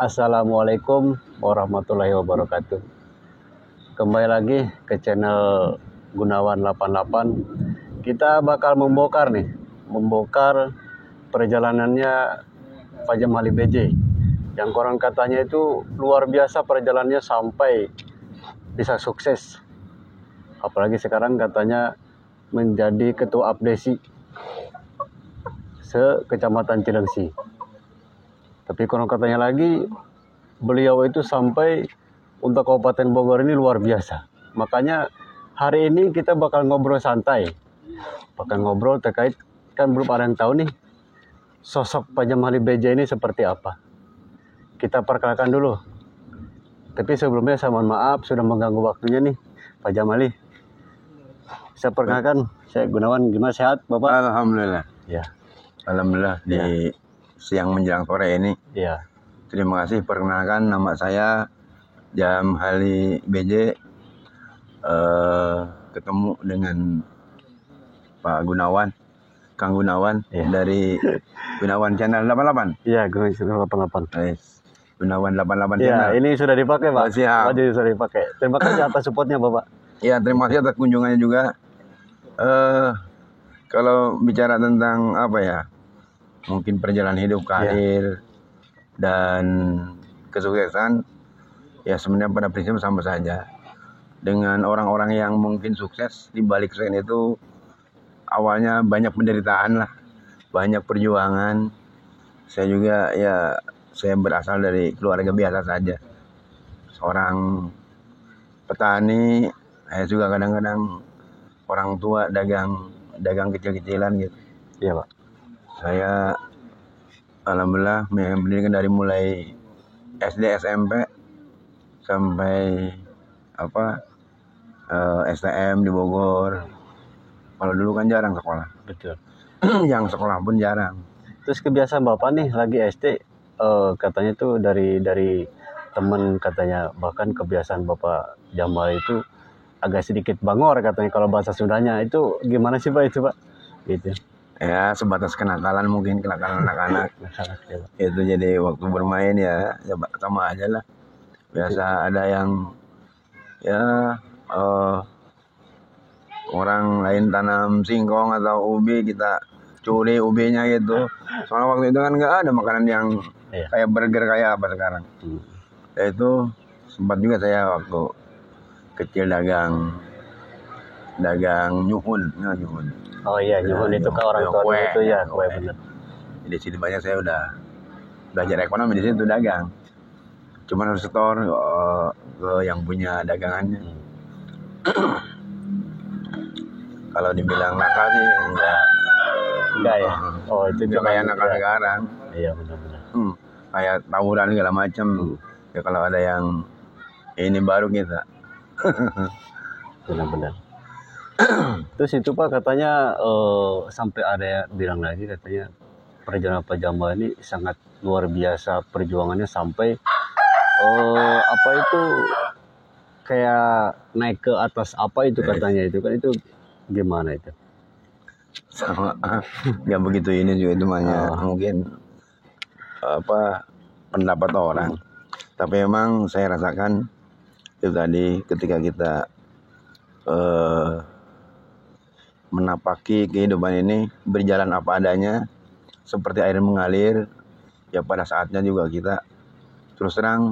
Assalamualaikum warahmatullahi wabarakatuh. Kembali lagi ke channel Gunawan 88. Kita bakal membongkar perjalanannya Pak Jamal BJ. Yang koran katanya itu luar biasa perjalanannya sampai bisa sukses. Apalagi sekarang katanya menjadi ketua APDESI se-Kecamatan Cilengsi. Tapi konon katanya lagi, beliau itu sampai untuk Kabupaten Bogor ini luar biasa. Makanya hari ini kita bakal ngobrol santai. Bakal ngobrol terkait, kan belum ada yang tahu nih, sosok Pak Jamal BJ ini seperti apa. Kita perkenalkan dulu. Tapi sebelumnya saya mohon maaf sudah mengganggu waktunya nih, Pak Jamali. Saya perkenalkan, saya Gunawan. Gimana, sehat Bapak? Alhamdulillah. Ya. Alhamdulillah di siang menjelang sore ini. Ya. Terima kasih. Perkenalkan, nama saya Jamali BJ. Ketemu dengan Pak Gunawan, Kang Gunawan dari Gunawan Channel 88. Iya, Gunawan 88. Gunawan 88 ya, Channel. ini sudah dipakai, Pak. Siap. Oh, jadi sudah dipakai. Terima kasih atas supportnya, Bapak. Ya, terima kasih atas kunjungannya juga. Kalau bicara tentang apa ya, mungkin perjalanan hidup, karir, dan kesuksesan, ya sebenarnya pada prinsip sama saja. Dengan orang-orang yang mungkin sukses, di balik sukses itu awalnya banyak penderitaan lah, banyak perjuangan. Saya juga saya berasal dari keluarga biasa saja. Seorang petani, saya juga kadang-kadang orang tua dagang kecil-kecilan gitu. Iya, Pak. Saya alhamdulillah pendidikan dari mulai SD, SMP sampai STM di Bogor. Kalau dulu kan jarang sekolah. Betul. Yang sekolah pun jarang. Terus kebiasaan Bapak nih lagi SD, katanya tuh dari teman katanya, bahkan kebiasaan Bapak Jamal itu agak sedikit bangor katanya kalau bahasa Sundanya. Itu gimana sih, Pak, itu, Pak? Gitu. Ya, sebatas kenakalan mungkin, kenakalan anak-anak. Itu jadi waktu bermain ya sama aja lah. Biasa ada yang orang lain tanam singkong atau ubi, kita curi ubinya gitu. Soalnya waktu itu kan nggak ada makanan yang kayak burger kayak apa sekarang. Ya itu sempat juga saya waktu kecil dagang nyuhun. Oh iya, nyuhun itu kan orang tua itu ya, kue bener. Di situ banyak saya udah belajar ekonomi di situ dagang. Cuman harus setor ke yang punya dagangannya. Kalau dibilang nakal sih enggak ya. Oh, itu kayak nakal sekarang. Iya, benar-benar. Kayak tawuran segala macam. Ya kalau ada yang ini baru kita. Benar-benar. Terus itu, Pak, katanya sampai ada yang bilang lagi katanya perjalanan Pak Jamal ini sangat luar biasa perjuangannya sampai kayak naik ke atas itu katanya itu kan, itu gimana itu? Sama nggak begitu ini juga, itu mungkin pendapat orang. Tapi emang saya rasakan itu tadi ketika kita menapaki kehidupan ini berjalan apa adanya seperti air mengalir, ya pada saatnya juga kita terus terang.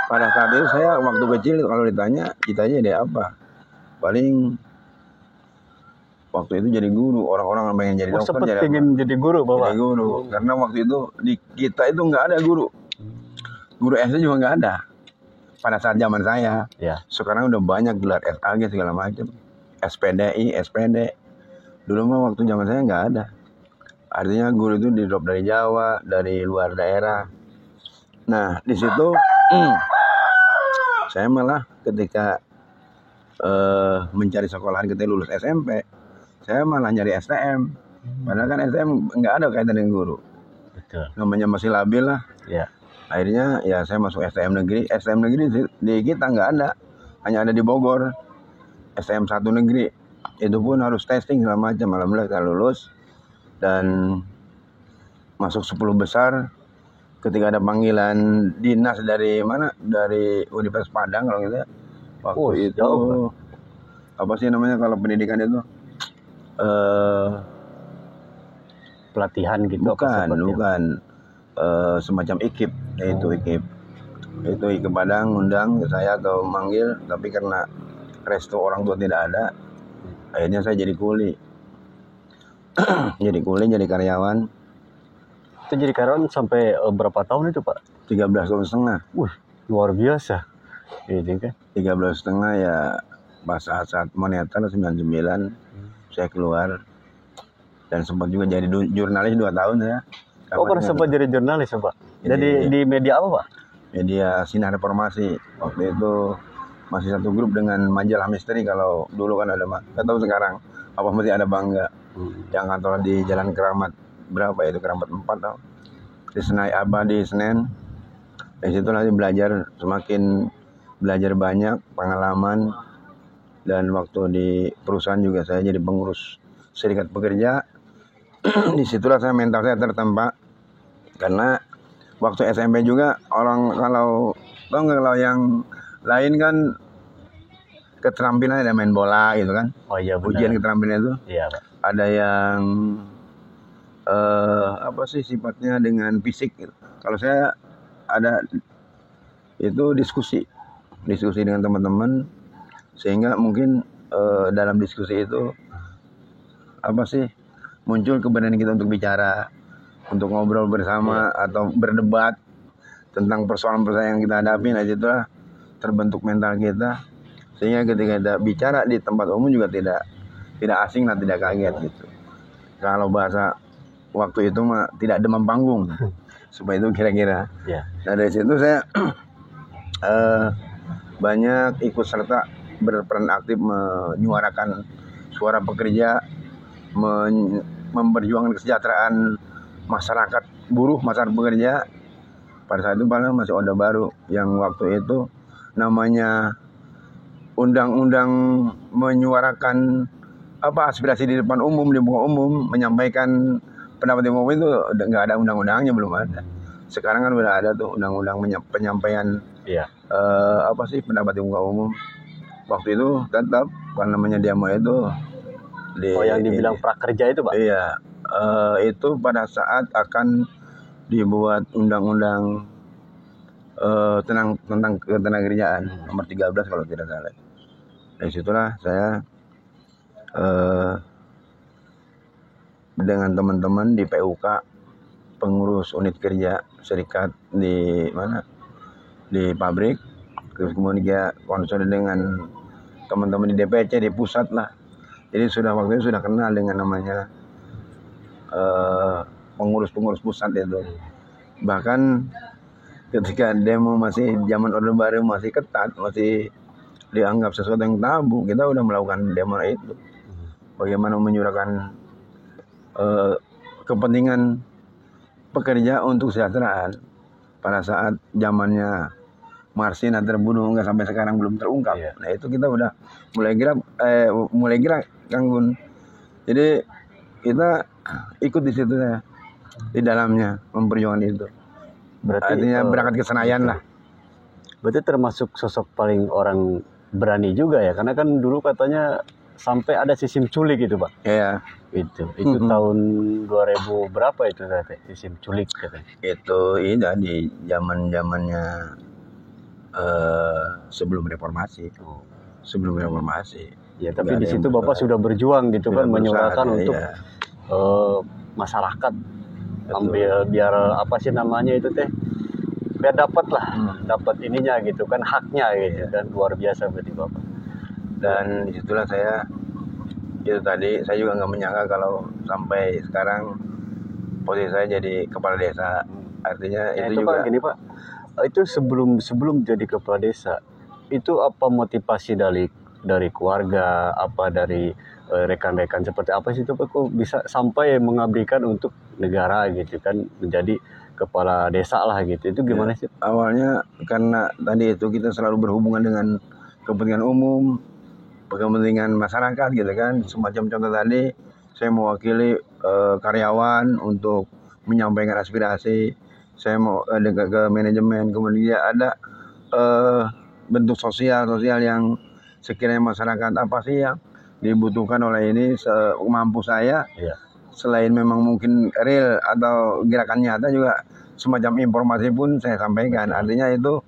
Pada saat itu saya waktu kecil kalau ditanya cita-citanya jadi apa, paling waktu itu jadi guru. Orang-orang pengen jadi dokter, jadi guru, Bapak. Jadi guru. Karena waktu itu di kita itu nggak ada guru SD juga nggak ada pada saat zaman saya. Sekarang udah banyak gelar SAG segala macam, SPDI, SPD. Dulu mah waktu zaman saya nggak ada. Artinya guru itu di drop dari Jawa, dari luar daerah. Nah di situ saya malah ketika mencari sekolahan ketika lulus SMP, saya malah nyari STM. Padahal kan STM nggak ada kaitan dengan guru. Betul. Namanya masih labil lah. Ya. Akhirnya ya saya masuk STM negeri. STM negeri di kita nggak ada, hanya ada di Bogor. STM 1 negeri. Itu pun harus testing segala macam. Alhamdulillah kita lulus dan masuk 10 besar. ketika ada panggilan dinas dari mana, dari Universitas Padang kalau gitu ya, waktu itu jauh, apa sih namanya kalau pendidikan itu pelatihan gitu apa bukan seperti semacam IKIP, yaitu IKIP itu IKIP Padang undang saya atau manggil, tapi karena restu orang tua tidak ada, akhirnya saya jadi kuli jadi karyawan. itu jadi karyawan sampai berapa tahun itu Pak? 13 tahun setengah. Luar biasa ini kan. 13 setengah ya, pas saat moneter 99 saya keluar, dan sempat juga jadi jurnalis 2 tahun ya. Pernah sempat jadi jurnalis Pak? Jadi di media apa Pak? Media Sinar Reformasi. Waktu itu masih satu grup dengan majalah misteri, kalau dulu kan ada, nggak tahu sekarang apa masih ada bangga. Yang kantor di Jalan Keramat berapa ya itu, Keramat 4 tau, di di Senen. Dari situlah belajar, semakin belajar banyak pengalaman, dan waktu di perusahaan juga saya jadi pengurus serikat pekerja. Disitulah saya mental saya tertempa, karena waktu SMP juga orang kalau yang lain kan keterampilan ada main bola gitu kan. Oh iya benar. Ujian keterampilan itu. Iya Pak. Ada yang apa sih sifatnya dengan fisik gitu. Kalau saya ada itu diskusi dengan teman-teman, sehingga mungkin dalam diskusi itu apa sih muncul keberanian kita untuk bicara, untuk ngobrol bersama atau berdebat tentang persoalan-persoalan yang kita hadapi. Nah itulah terbentuk mental kita, sehingga ketika kita bicara di tempat umum juga tidak asing dan tidak kaget gitu. Kalau bahasa waktu itu mah tidak demam panggung, supaya itu kira-kira. Nah dari situ saya banyak ikut serta berperan aktif menyuarakan suara pekerja, memperjuangkan kesejahteraan masyarakat buruh, masyarakat pekerja. Pada saat itu padahal masih Orde Baru, yang waktu itu namanya undang-undang menyuarakan aspirasi di depan umum, di muka umum, menyampaikan pendapat di umum, itu nggak ada undang-undangnya, belum ada. Sekarang kan udah ada tuh undang-undang penyampaian pendapat di muka umum. Waktu itu tetap namanya demo itu yang dibilang prakerja itu Pak? Iya, itu pada saat akan dibuat undang-undang tentang ketenagakerjaan nomor 13 kalau tidak salah. Dari situlah saya dengan teman-teman di PUK, pengurus unit kerja serikat di mana, di pabrik, terus kemudian konsul dengan teman-teman di DPC di pusat lah. Jadi waktu itu sudah kenal dengan namanya pengurus pusat itu. Bahkan ketika demo masih zaman Orde Baru masih ketat, masih dianggap sesuatu yang tabu, kita udah melakukan demo itu. Bagaimana menyuarakan kepentingan pekerja untuk kesejahteraan pada saat zamannya Marsina terbunuh, nggak sampai sekarang belum terungkap. Nah itu kita udah mulai gerak Kang Gun. Jadi kita ikut di situ ya, di dalamnya memperjuangkan itu. Berarti artinya berangkat ke Senayan lah. Berarti termasuk sosok paling orang berani juga ya, karena kan dulu katanya sampai ada sistem culik itu Pak. Iya. Itu tahun 2000 berapa itu katanya sistem culik katanya. Itu iya di zamannya sebelum reformasi. Sebelum reformasi. Ya, tapi di situ Bapak sudah berjuang gitu kan, menyuarakan untuk masyarakat, ambil biar apa sih namanya itu teh, biar dapat lah, dapat ininya gitu kan, haknya gitu kan. Luar biasa berarti Bapak. Dan disitulah saya saya juga nggak menyangka kalau sampai sekarang posisi saya jadi kepala desa. Artinya itu juga Pak, gini Pak, itu sebelum jadi kepala desa itu apa motivasi dari keluarga, apa dari rekan-rekan, seperti apa sih itu Pak, kok bisa sampai mengabdikan untuk negara gitu kan, menjadi kepala desa lah gitu, itu gimana sih? Awalnya karena tadi itu kita selalu berhubungan dengan kepentingan umum, kepentingan masyarakat gitu kan. Semacam contoh tadi, saya mewakili karyawan untuk menyampaikan aspirasi, saya mau ke manajemen, kemudian ada bentuk sosial yang sekiranya masyarakat apa sih yang dibutuhkan oleh ini semampu saya. Iya. Selain memang mungkin real atau gerakan nyata juga semacam informasi pun saya sampaikan. Artinya itu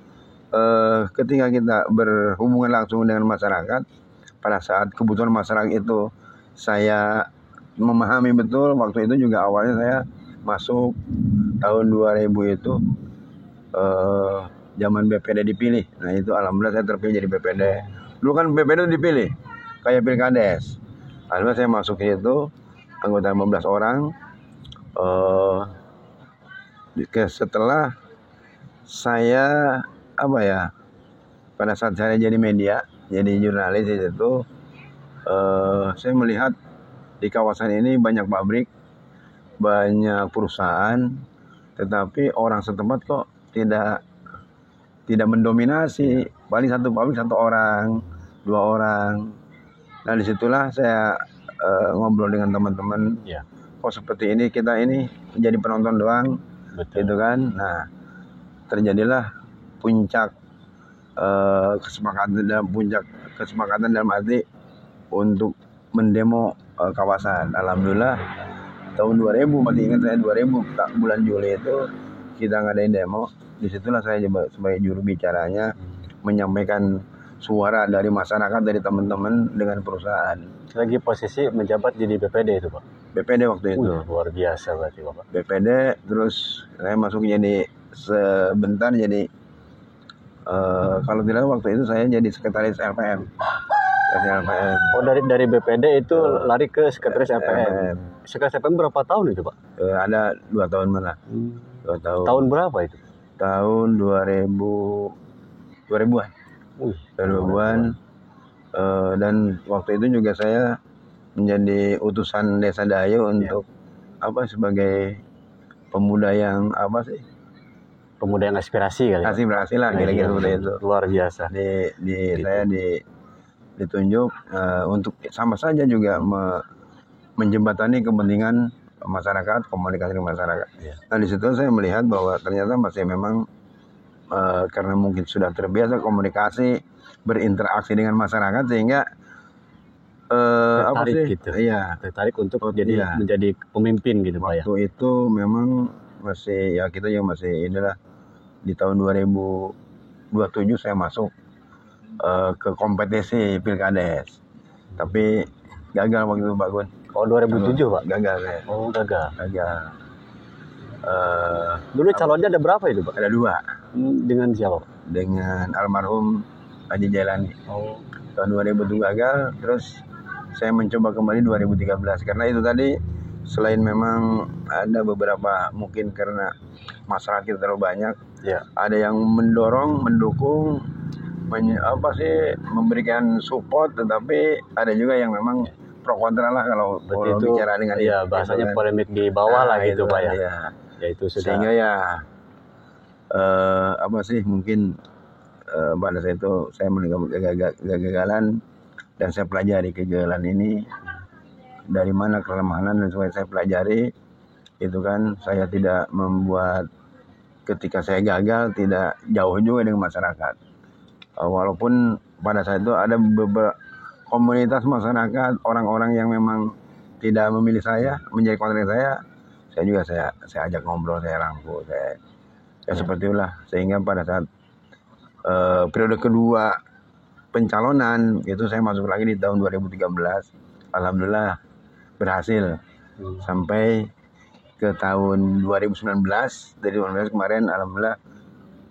ketika kita berhubungan langsung dengan masyarakat, pada saat kebutuhan masyarakat itu saya memahami betul. Waktu itu juga awalnya saya masuk tahun 2000 itu zaman BPD dipilih. Nah itu alhamdulillah saya terpilih jadi BPD. Dulu kan BPD dipilih kayak Pilkades. Alhamdulillah saya masuk ke situ, anggota 15 orang. Setelah saya pada saat saya jadi media, jadi jurnalis itu, saya melihat di kawasan ini banyak pabrik, banyak perusahaan, tetapi orang setempat kok tidak mendominasi. Paling satu pabrik 1 orang, 2 orang. Nah disitulah saya ngobrol dengan teman-teman. Ya. Kok seperti ini, kita ini menjadi penonton doang. Betul. Gitu kan. Nah terjadilah puncak kesepakatan dalam arti untuk mendemo kawasan. Alhamdulillah tahun 2000, masih ingat saya 2000 bulan Juli itu kita ngadain demo. Disitulah saya sebagai juru bicaranya menyampaikan suara dari masyarakat, dari teman-teman dengan perusahaan. Lagi posisi menjabat jadi BPD itu Pak? BPD waktu itu. Luar biasa berarti Bapak. BPD, terus saya masuk jadi sebentar jadi kalau tidak waktu itu saya jadi sekretaris LPM. Oh dari BPD itu lari ke sekretaris LPM. Sekretaris LPM berapa tahun itu Pak? Ada 2 tahun malah. 2 tahun. Tahun berapa itu? Tahun 2000-an. 2000-an. Dan waktu itu juga saya menjadi utusan Desa Dayu untuk sebagai pemuda yang pemuda yang aspirasi kali. Aspirasi lah kira-kira seperti itu. Luar biasa. Saya ditunjuk untuk sama saja juga menjembatani kepentingan masyarakat, komunikasi dengan masyarakat. Ya. Nah di situ saya melihat bahwa ternyata masih memang karena mungkin sudah terbiasa komunikasi, berinteraksi dengan masyarakat sehingga tertarik gitu. Iya, tertarik untuk menjadi pemimpin gitu Pak ya. Waktu itu memang masih kita yang masih inilah di tahun 2027 saya masuk ke kompetisi Pilkades. Tapi gagal waktu itu Pak Gun. Oh 2007 Pak? Gagal ya. Oh gagal. Dulu calonnya ada berapa itu Pak? Ada 2. Dengan siapa Pak? Dengan almarhum Haji Jailani. Oh. Tahun 2007 gagal, terus saya mencoba kembali 2013 karena itu tadi selain memang ada beberapa mungkin karena masyarakat terlalu banyak, ada yang mendukung, memberikan support, tetapi ada juga yang memang pro kontra lah kalau bicara dengan bahasanya polemik di bawah lah gitu Pak ya. Ya itu sudah. Sehingga mungkin pada saat itu saya mengalami kegagalan dan saya pelajari kegagalan ini dari mana kelemahan dan saya pelajari itu kan saya tidak membuat ketika saya gagal tidak jauh juga dengan masyarakat. Walaupun pada saat itu ada beberapa komunitas masyarakat, orang-orang yang memang tidak memilih saya menjadi konten saya juga saya ajak ngobrol, saya rangkul, seperti itulah. Sehingga pada saat periode kedua pencalonan itu saya masuk lagi di tahun 2013. Alhamdulillah berhasil sampai ke tahun 2019. Dari 2019 kemarin alhamdulillah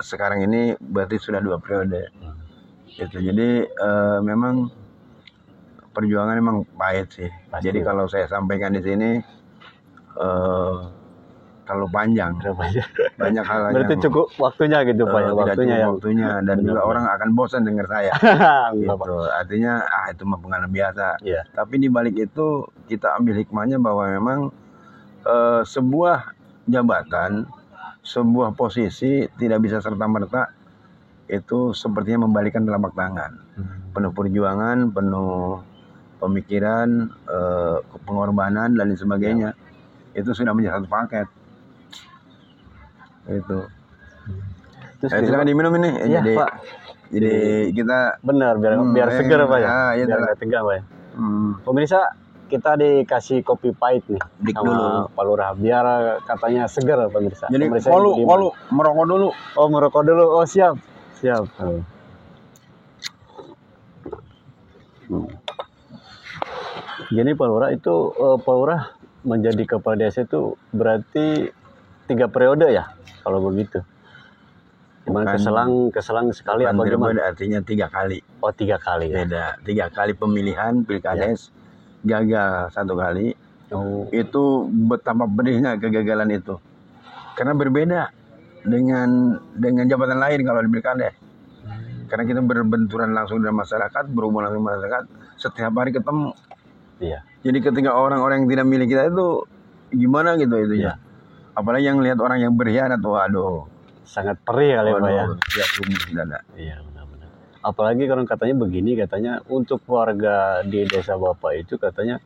sekarang ini berarti sudah 2 periode. Gitu. Jadi memang perjuangan memang pahit sih. Pasti. Jadi kalau saya sampaikan di sini terlalu panjang. Banyak hal berarti yang cukup waktunya gitu Pak ya. Waktunya dan juga orang akan bosan dengar saya. Gitu. Artinya itu mah pengalaman biasa. Tapi di balik itu kita ambil hikmahnya bahwa memang sebuah jabatan, sebuah posisi tidak bisa serta-merta itu sepertinya membalikan telapak tangan. Penuh perjuangan, penuh pemikiran, pengorbanan dan lain sebagainya. Itu sudah menjadi satu paket. Itu. Terus Silakan diminum ini. Iya, Jadi Pak. jadi kita Benar, biar seger Pak ya. iya, Biar itulah. nggak tegang Pak ya. Hmm, Pemirsa, kita dikasih kopi pahit nih Dik sama dulu. Pak Lurah biar katanya seger pemirsa. Jadi Pemirsa yang budiman. walu merokok dulu. Oh, merokok dulu. Oh, siap. Siap. Jadi Pak Lurah itu Pak Lurah menjadi kepala desa itu berarti 3 periode ya kalau begitu. Cuman Bukan. keselang sekali apa Periode gimana? artinya 3 kali. Oh, 3 kali ya. Beda. 3 kali pemilihan pilkades gagal 1 kali. Oh, Itu betapa pedihnya kegagalan itu. Karena berbeda dengan jabatan lain kalau di pilkades. Karena kita berbenturan langsung dengan masyarakat, berhubungan dengan masyarakat, setiap hari ketemu. iya. Jadi ketika orang-orang yang tidak milih kita itu gimana gitu itu ya. Apalagi yang lihat orang yang berkhianat, waduh. Sangat perih kali Pak ya. Ya rumus dada. Iya, benar-benar. Apalagi kalau katanya begini, katanya untuk warga di desa Bapak itu katanya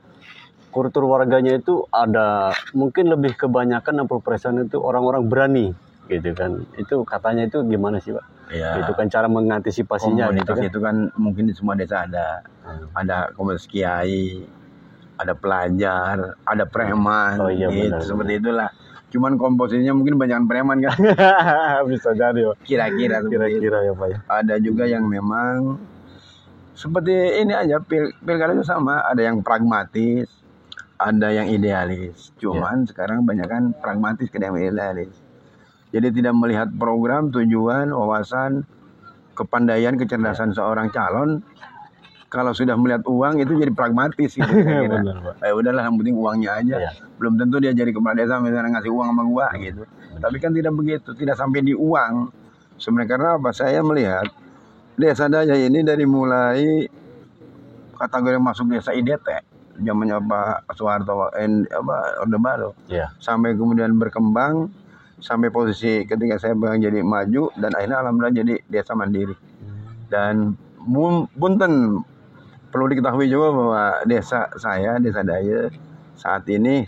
kultur warganya itu ada mungkin lebih kebanyakan 60% itu orang-orang berani gitu kan. Itu katanya itu gimana sih Pak? Ya. Itu kan cara mengantisipasinya gitu Komunitas kan. itu kan mungkin di semua desa ada. Ada komunitas kiai, ada pelajar, ada preman, Oh iya, gitu, benar. seperti itulah. Cuman komposisinya mungkin banyak preman kan, Bisa jadi Pak. kira-kira seperti itu. Kira-kira ya Pak ya. Ada juga yang memang seperti ini aja, pilkada itu sama, ada yang pragmatis, ada yang idealis. Cuman sekarang banyak kan pragmatis ke yang idealis. Jadi tidak melihat program, tujuan, wawasan, kepandaian, kecerdasan seorang calon. Kalau sudah melihat uang itu jadi pragmatis gitu kira-kira. Benar Pak. Udahlah yang penting uangnya aja. Iya. Belum tentu dia jadi kepala desa misalnya ngasih uang sama gua gitu. Tapi kan tidak begitu, tidak sampai di uang. Sebenarnya karena apa? Saya melihat desa Daya ini dari mulai kategori masuk desa IDT zamannya Pak Soeharto Orde Baru Iya. sampai kemudian berkembang sampai posisi ketika saya jadi maju dan akhirnya alhamdulillah jadi desa mandiri. Dan punten perlu diketahui juga bahwa desa saya, desa Daya saat ini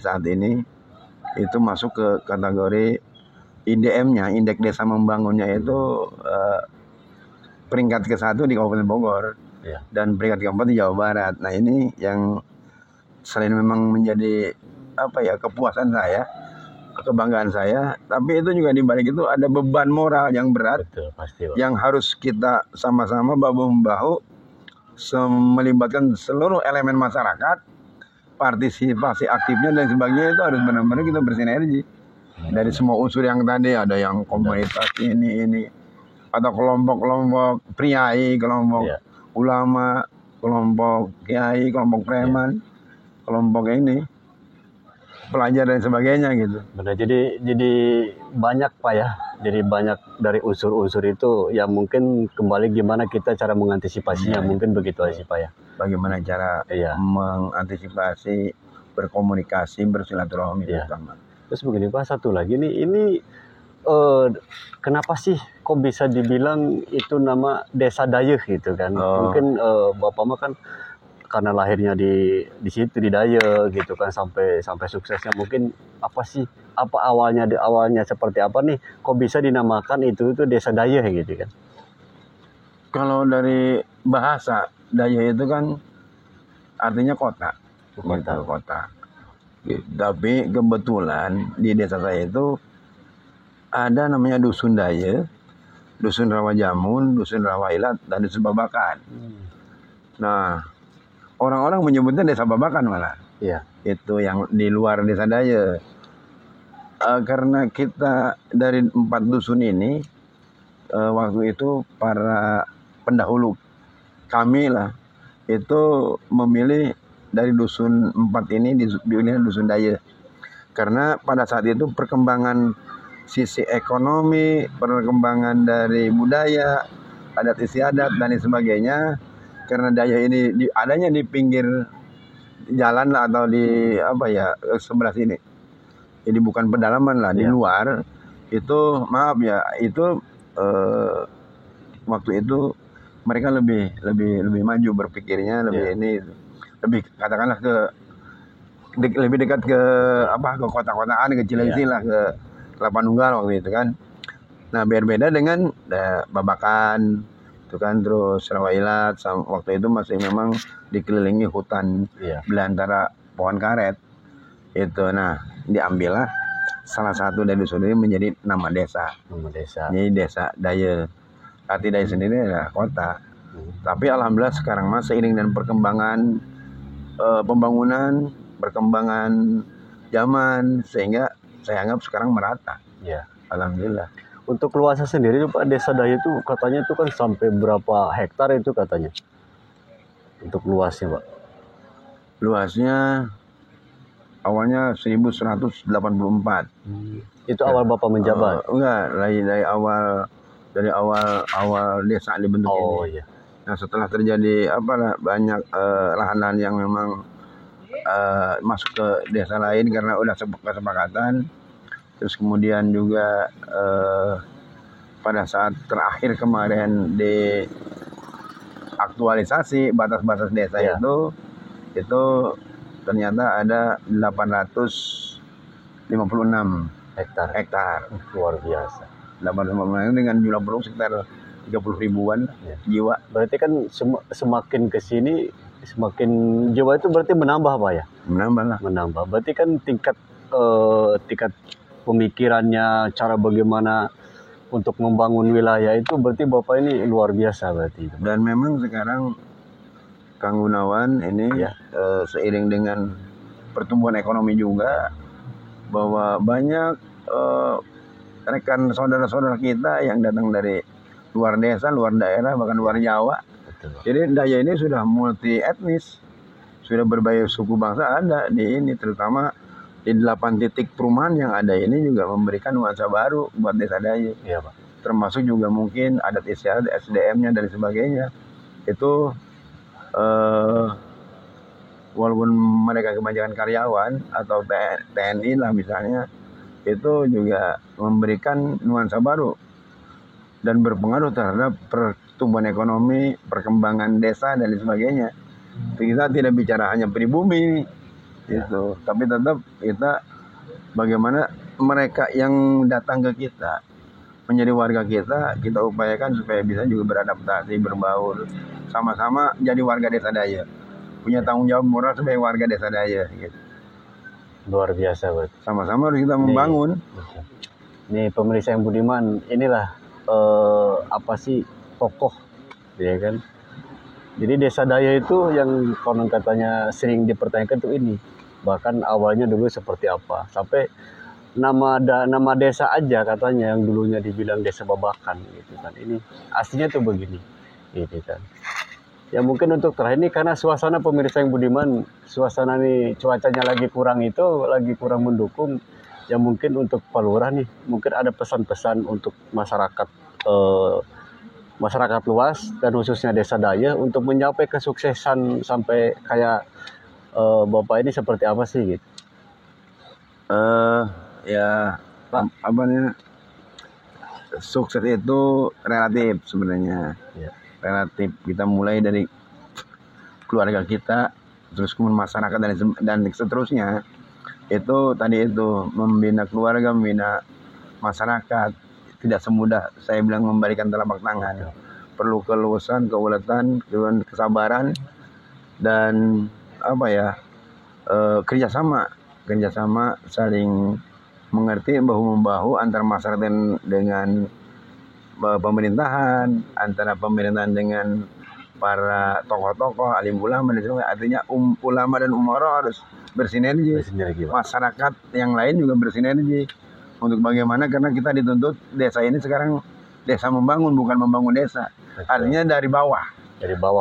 itu masuk ke kategori IDM-nya, indeks desa membangunnya itu peringkat ke-1 di Kabupaten Bogor. Iya. Dan peringkat ke-4 di Jawa Barat. Nah ini yang selain memang menjadi kepuasan saya, kebanggaan saya, tapi itu juga di balik itu ada beban moral yang berat. Betul, pasti Pak. Yang harus kita sama-sama bahu-membahu melibatkan seluruh elemen masyarakat, partisipasi aktifnya dan sebagainya itu harus benar-benar kita bersinergi. Dari semua unsur yang tadi, ada yang komunitas ini atau kelompok-kelompok priai, kelompok ulama, kelompok kiai, kelompok preman, kelompok ini pelajar dan sebagainya gitu. Benar, jadi banyak Pak ya. Jadi banyak dari unsur-unsur itu yang mungkin kembali gimana kita cara mengantisipasinya, mungkin begitu aja Pak ya. Bagaimana cara mengantisipasi, berkomunikasi, bersilaturahmi terutama. Terus begini Pak, satu lagi nih, ini kenapa sih kok bisa dibilang itu nama Desa Dayeuh gitu kan? Mungkin Bapak mah kan karena lahirnya di situ di Dayeuh gitu kan sampai suksesnya mungkin apa awalnya seperti apa nih kok bisa dinamakan itu Desa Dayeuh gitu kan? Kalau dari bahasa Dayeuh itu kan artinya kota. Tapi kebetulan di desa saya itu ada namanya Dusun Dayeuh, Dusun Rawajamun, Dusun Rawailat, dan Dusun Babakan. Nah, orang-orang menyebutnya Desa Babakan malah. Iya. Itu yang di luar Desa Dayeuh. Karena kita dari 4 dusun ini, waktu itu para pendahulu kami lah, itu memilih dari dusun 4 ini dipilih Dusun Dayeuh. Karena pada saat itu perkembangan sisi ekonomi, perkembangan dari budaya, adat istiadat dan sebagainya. Karena Dayeuh ini adanya di pinggir jalan lah atau di sebelah sini. Jadi bukan pedalaman lah, di luar. Itu maaf ya, itu waktu itu mereka lebih maju berpikirnya, lebih katakanlah lebih dekat ke kota-kotaan, ke Cilengsi lah, ke Lapanunggal waktu itu kan. Nah berbeda dengan Babakan itu kan, terus Rawailat waktu itu masih memang dikelilingi hutan Iya. belantara pohon karet itu. Nah diambillah salah satu dari dusun ini menjadi nama desa. Nama desa. Jadi Desa Daya. Arti Daya sendiri adalah kota. Tapi alhamdulillah sekarang mas seiring dengan perkembangan pembangunan, perkembangan zaman, sehingga saya anggap sekarang merata. Ya. Alhamdulillah. Untuk luasnya sendiri Pak, Desa Daya itu katanya itu kan sampai berapa hektar itu katanya? Untuk luasnya Pak? Luasnya awalnya 1184. Itu awal Bapak menjabat? Enggak, dari awal desa dibentuk ini. Iya. Nah setelah terjadi banyak lahan-lahan yang memang masuk ke desa lain karena udah kesepakatan. Terus kemudian juga pada saat terakhir kemarin di aktualisasi batas-batas desa itu ternyata ada 856 hektar. Luar biasa. 856 dengan jumlah penduduk sekitar 30 ribuan jiwa. Berarti kan semakin ke sini semakin jiwa itu berarti menambah Pak ya? Menambah lah. Menambah. Berarti kan tingkat pemikirannya, cara bagaimana untuk membangun wilayah itu berarti Bapak ini luar biasa berarti. Dan memang sekarang Kang Gunawan ini seiring dengan pertumbuhan ekonomi juga, bahwa banyak rekan saudara-saudara kita yang datang dari luar desa, luar daerah, bahkan luar Jawa. Betul. Jadi Daya ini sudah multi etnis, sudah berbagai suku bangsa ada di ini, terutama di 8 titik perumahan yang ada ini juga memberikan nuansa baru buat Desa Daya. Iya Pak. Termasuk juga mungkin adat istiadat, SDM-nya dan sebagainya. Itu walaupun mereka kebanyakan karyawan atau TNI lah misalnya, itu juga memberikan nuansa baru dan berpengaruh terhadap pertumbuhan ekonomi, perkembangan desa dan sebagainya. Kita tidak bicara hanya pribumi itu, tapi tetap kita bagaimana mereka yang datang ke kita menjadi warga kita upayakan supaya bisa juga beradaptasi, berbaur, sama-sama jadi warga Desa Daya, punya tanggung jawab moral sebagai warga Desa Daya gitu. Luar biasa Pak. Sama-sama harus kita membangun. Nih pemirsa yang budiman, inilah tokoh ya kan. Jadi Desa Daya itu yang konon katanya sering dipertanyakan tuh ini. Bahkan awalnya dulu seperti apa, sampai nama desa aja katanya yang dulunya dibilang Desa Babakan gitu kan. Ini aslinya tuh begini gitu kan. Ya mungkin untuk terakhir ini karena suasana pemirsa yang budiman, suasana nih cuacanya lagi kurang mendukung. Ya mungkin untuk Pak Lurah nih, mungkin ada pesan-pesan untuk masyarakat luas dan khususnya Desa Daya untuk mencapai kesuksesan sampai kayak Bapak ini seperti apa sih gitu? Sukses itu relatif sebenarnya. Relatif, kita mulai dari keluarga kita, terus kemudian masyarakat dan seterusnya. Itu tadi itu membina keluarga, membina masyarakat tidak semudah saya bilang memberikan telapak tangan. Perlu keluasan, keuletan, kesabaran, dan kerjasama saling mengerti, bahu-membahu antara masyarakat dengan pemerintahan, antara pemerintahan dengan para tokoh-tokoh, alim ulama dan sebagainya. Artinya ulama dan umara harus bersinergi. Masyarakat yang lain juga bersinergi untuk bagaimana, karena kita dituntut desa ini sekarang desa membangun, bukan membangun desa. Artinya dari bawah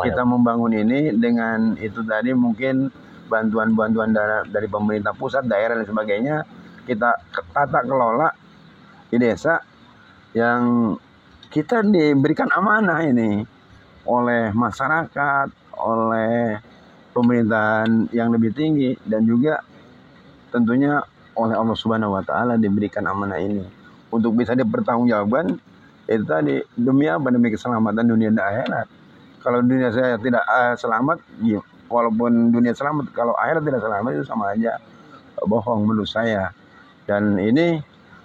kita membangun ini dengan itu tadi mungkin bantuan-bantuan dari pemerintah pusat, daerah dan sebagainya. Kita tata kelola di desa yang kita diberikan amanah ini oleh masyarakat, oleh pemerintahan yang lebih tinggi, dan juga tentunya oleh Allah Subhanahu wa Ta'ala diberikan amanah ini untuk bisa dipertanggungjawabkan. Itu tadi demi apa? Demi keselamatan dunia dan akhirat. Kalau dunia saya tidak selamat, walaupun dunia selamat, kalau akhirat tidak selamat itu sama aja bohong menurut saya. Dan ini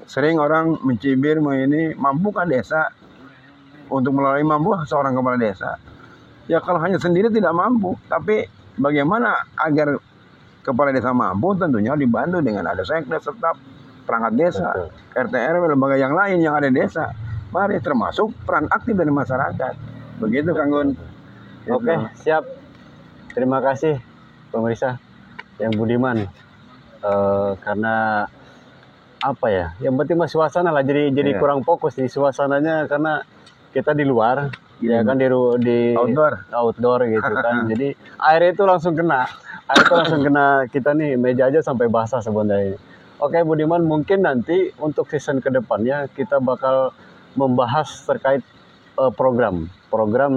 sering orang mencibir ini, mampukah desa untuk melalui mampu seorang kepala desa? Ya kalau hanya sendiri tidak mampu, tapi bagaimana agar kepala desa mampu? Tentunya dibantu dengan ada sekdes tetap, perangkat desa, RT RW, lembaga yang lain yang ada di desa. Mari, termasuk peran aktif dari masyarakat. Begitu Kang Gun. Oke, siap. Terima kasih pemirsa yang budiman. Karena apa ya? Yang penting mah suasana lah. Jadi kurang fokus di suasananya karena kita di luar, ya kan di outdoor gitu kan. Jadi air itu langsung kena. Air itu langsung kena kita nih, meja aja sampai basah sebenarnya. Oke Budiman, mungkin nanti untuk season kedepannya kita bakal membahas terkait program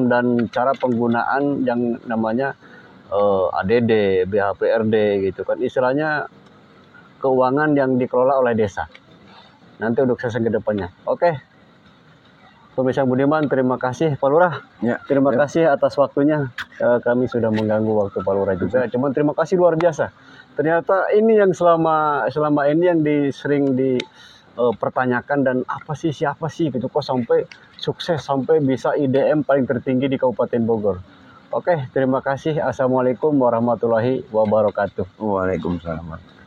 dan cara penggunaan yang namanya ADD, BHPRD gitu kan. Istilahnya keuangan yang dikelola oleh desa. Nanti untuk season kedepannya. Oke. Pemirsa Budiman, terima kasih Pak Lurah. Ya, terima kasih atas waktunya. Kami sudah mengganggu waktu Pak Lurah juga. Cuman terima kasih luar biasa. Ternyata ini yang selama ini yang sering dipertanyakan dan siapa sih gitu kok sampai sukses sampai bisa IDM paling tertinggi di Kabupaten Bogor. Oke, terima kasih. Assalamualaikum warahmatullahi wabarakatuh. Waalaikumsalam.